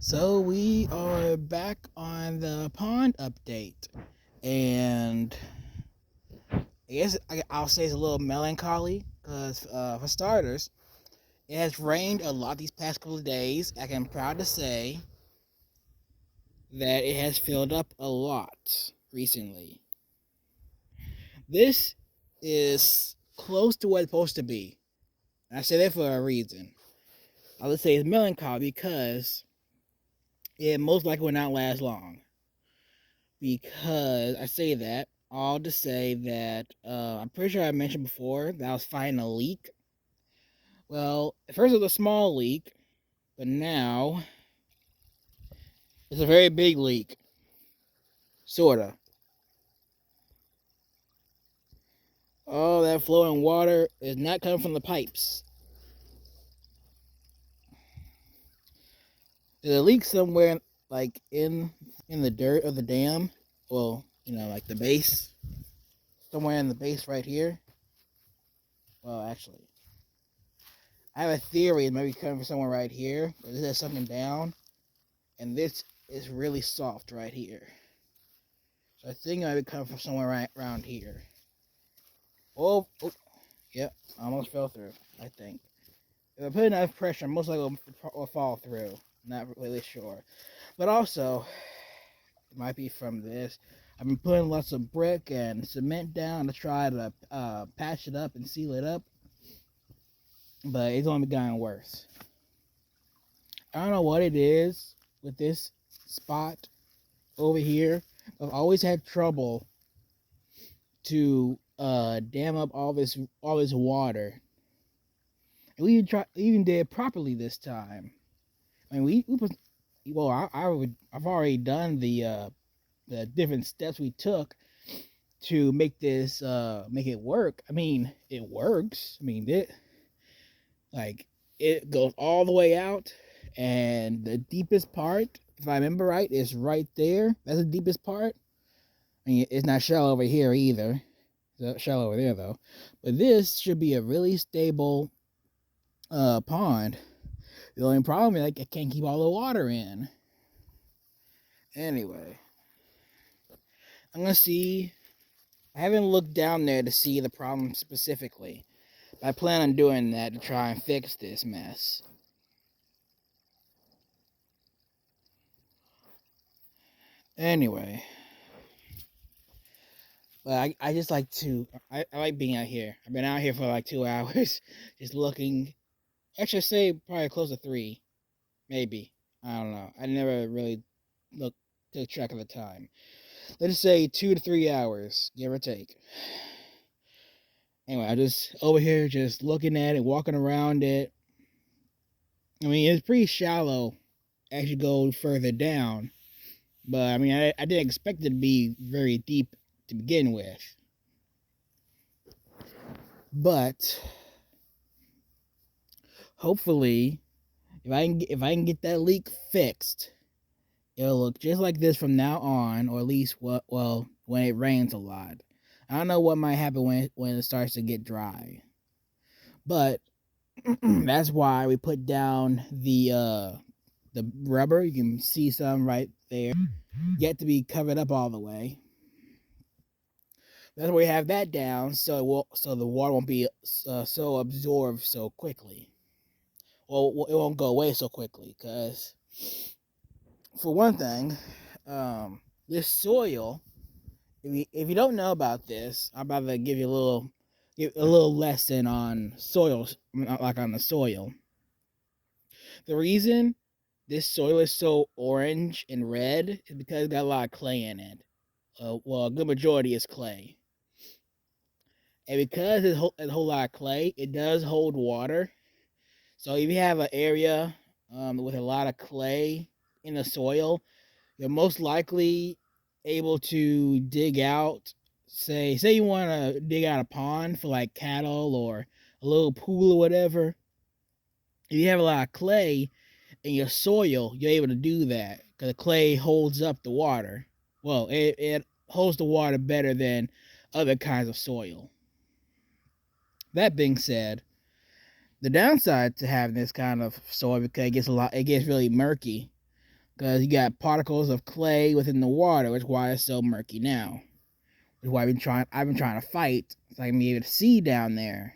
So we are back on the pond update, and I'll say it's a little melancholy because, for starters, it has rained a lot these past couple of days. I am proud to say that it has filled up a lot recently. This is close to what it's supposed to be. And I say that for a reason. I would say it's melancholy because it most likely will not last long. Because I say that all to say that I'm pretty sure I mentioned before that I was fighting a leak. Well, at first it was a small leak, but now it's a very big leak, sorta. All that flowing water is not coming from the pipes. There's a leak somewhere, like in the dirt of the dam. Well, like the base, somewhere in the base right here. Well, actually, I have a theory it might be coming from somewhere right here, but this has something down, and this is really soft right here. So I think I would come from somewhere right around here. Oh, yep, I almost fell through. I think if I put enough pressure, most likely will fall through. Not really sure, but also it might be from this. I've been putting lots of brick and cement down to try to patch it up and seal it up, but it's only gotten worse. I don't know what it is with this spot over here. I've always had trouble to dam up all this water. And we even did it properly this time. I mean, we put, well, I've already done the different steps we took to make it work. I mean, it works. I mean, it goes all the way out, and the deepest part, if I remember right, is right there. That's the deepest part. I mean, it's not shallow over here either. It's shallow over there though. But this should be a really stable pond. The only problem is I can't keep all the water in. Anyway, I'm gonna see. I haven't looked down there to see the problem specifically. But I plan on doing that to try and fix this mess. Anyway, but I just like to. I like being out here. I've been out here for like 2 hours, just looking. Actually, I say probably close to three, maybe. I don't know. I never really looked took track of the time. Let's say 2 to 3 hours, give or take. Anyway, I just over here just looking at it, walking around it. I mean, it's pretty shallow as you go further down, but I mean, I didn't expect it to be very deep to begin with. But hopefully, if I can get that leak fixed, it'll look just like this from now on, or at least when it rains a lot. I don't know what might happen when it starts to get dry, but that's why we put down the rubber. You can see some right there, yet to be covered up all the way. That's why we have that down, so the water won't be so absorbed so quickly. Well, it won't go away so quickly, because for one thing, this soil. If you don't know about this, I'm about to give a little lesson on soils, like on the soil. The reason this soil is so orange and red is because it's got a lot of clay in it. Well, a good majority is clay, and because it's a whole lot of clay, it does hold water. So if you have an area with a lot of clay in the soil, you're most likely able to dig out. Say you want to dig out a pond for like cattle or a little pool or whatever. If you have a lot of clay in your soil, you're able to do that because the clay holds up the water. Well, it holds the water better than other kinds of soil. That being said, the downside to having this kind of soil, because it gets really murky. because you got particles of clay within the water, which is why it's so murky now. Which is why I've been trying to fight so I can be able to see down there.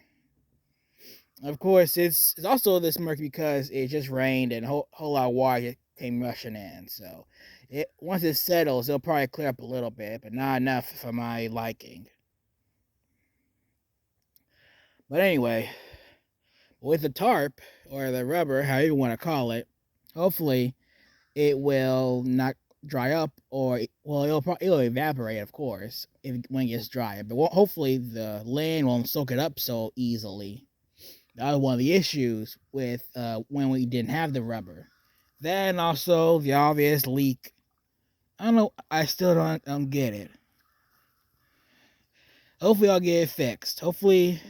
Of course, it's also this murky because it just rained and a whole lot of water came rushing in. So, once it settles, it'll probably clear up a little bit, but not enough for my liking. But anyway, with the tarp or the rubber, however you want to call it, hopefully it will not dry up, or well, it'll evaporate, of course, when it gets dry. But hopefully the land won't soak it up so easily. That was one of the issues with when we didn't have the rubber. Then also the obvious leak. I don't know. I still don't get it. Hopefully I'll get it fixed. Hopefully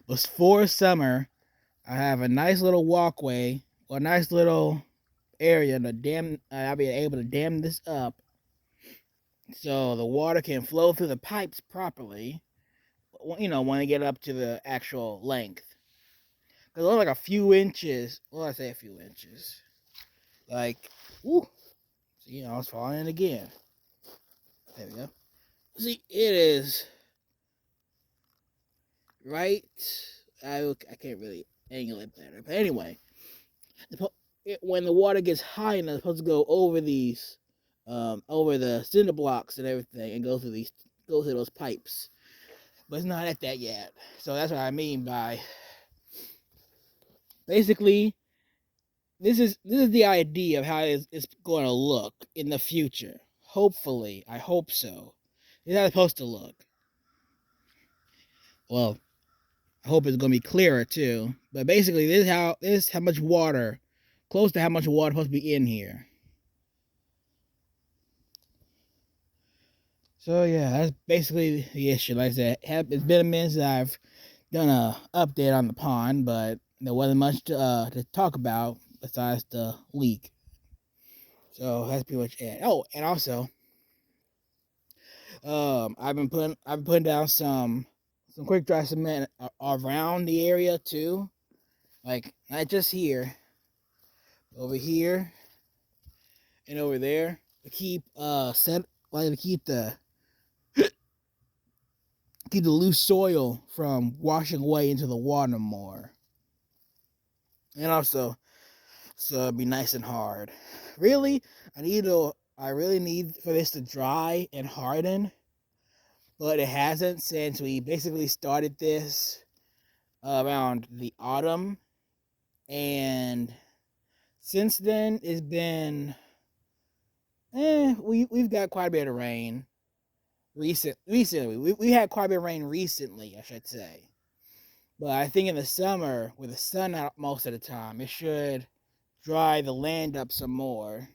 before summer I have a nice little walkway or a nice little area to dam. I'll be able to dam this up so the water can flow through the pipes properly. When they get up to the actual length. Because only like a few inches. Well, I say a few inches. Like, woo. See, I was falling in again. There we go. See, it is right. I can't really angle it better. But anyway, when the water gets high enough, it's supposed to go over these, over the cinder blocks and everything, and go through those pipes. But it's not at that yet. So that's what I mean by basically this is the idea of how it's going to look in the future. Hopefully, I hope so. It's how it's supposed to look. Well, I hope it's going to be clearer too. But basically, this is how much water, close to how much water is supposed to be in here. So yeah, that's basically the issue. Like I said, it's been a minute since I've done a update on the pond, but there wasn't much to talk about besides the leak. So that's pretty much it. Oh, and also, I've been putting down some quick dry cement around the area too, like not just here, over here, and over there to keep to keep the loose soil from washing away into the water more, and also so it'd be nice and hard. Really, I really need for this to dry and harden, but it hasn't since we basically started this around the autumn, and since then it's been we've got quite a bit of rain recently. We had quite a bit of rain recently, I should say. But I think in the summer, with the sun out most of the time, it should dry the land up some more,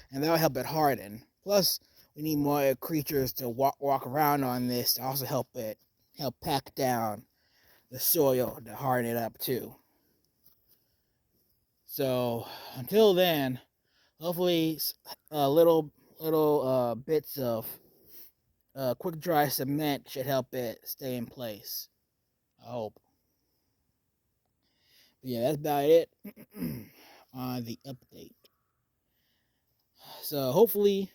and that'll help it harden. Plus, we need more creatures to walk around on this to also help pack down the soil to harden it up too. So until then, hopefully, little bits of quick dry cement should help it stay in place. I hope. But yeah, that's about it on the update. So hopefully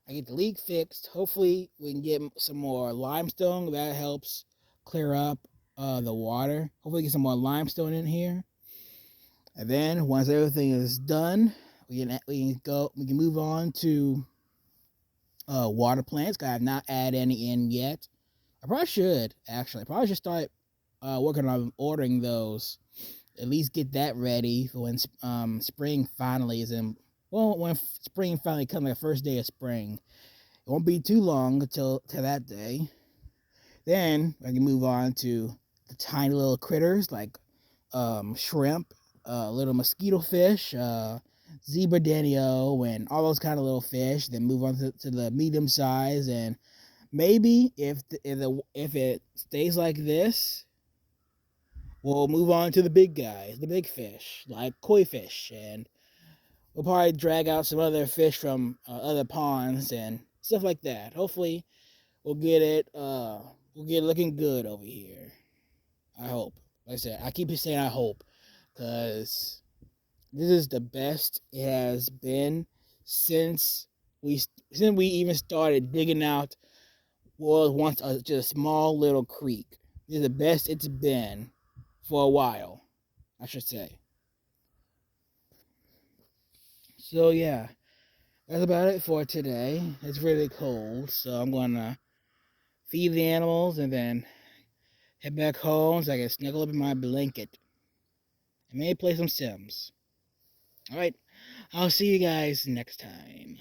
I get the leak fixed. Hopefully we can get some more limestone. That helps clear up the water. Hopefully get some more limestone in here. And then once everything is done, we can move on to water plants. I have not added any in yet. I probably should actually. I probably should start working on ordering those. At least get that ready for when spring finally is in. Well, when spring finally comes, the first day of spring, it won't be too long until that day. Then I can move on to the tiny little critters like shrimp, little mosquito fish, zebra danio, and all those kind of little fish. Then move on to the medium size, and maybe if it stays like this, we'll move on to the big guys, the big fish like koi fish, and we'll probably drag out some other fish from other ponds and stuff like that. Hopefully, we'll get it looking good over here. I hope. Like I said, I keep saying I hope, because this is the best it has been since we even started digging out what was once just a small little creek. This is the best it's been for a while, I should say. So yeah, that's about it for today. It's really cold, so I'm gonna feed the animals and then head back home so I can snuggle up in my blanket and maybe play some Sims. All right, I'll see you guys next time.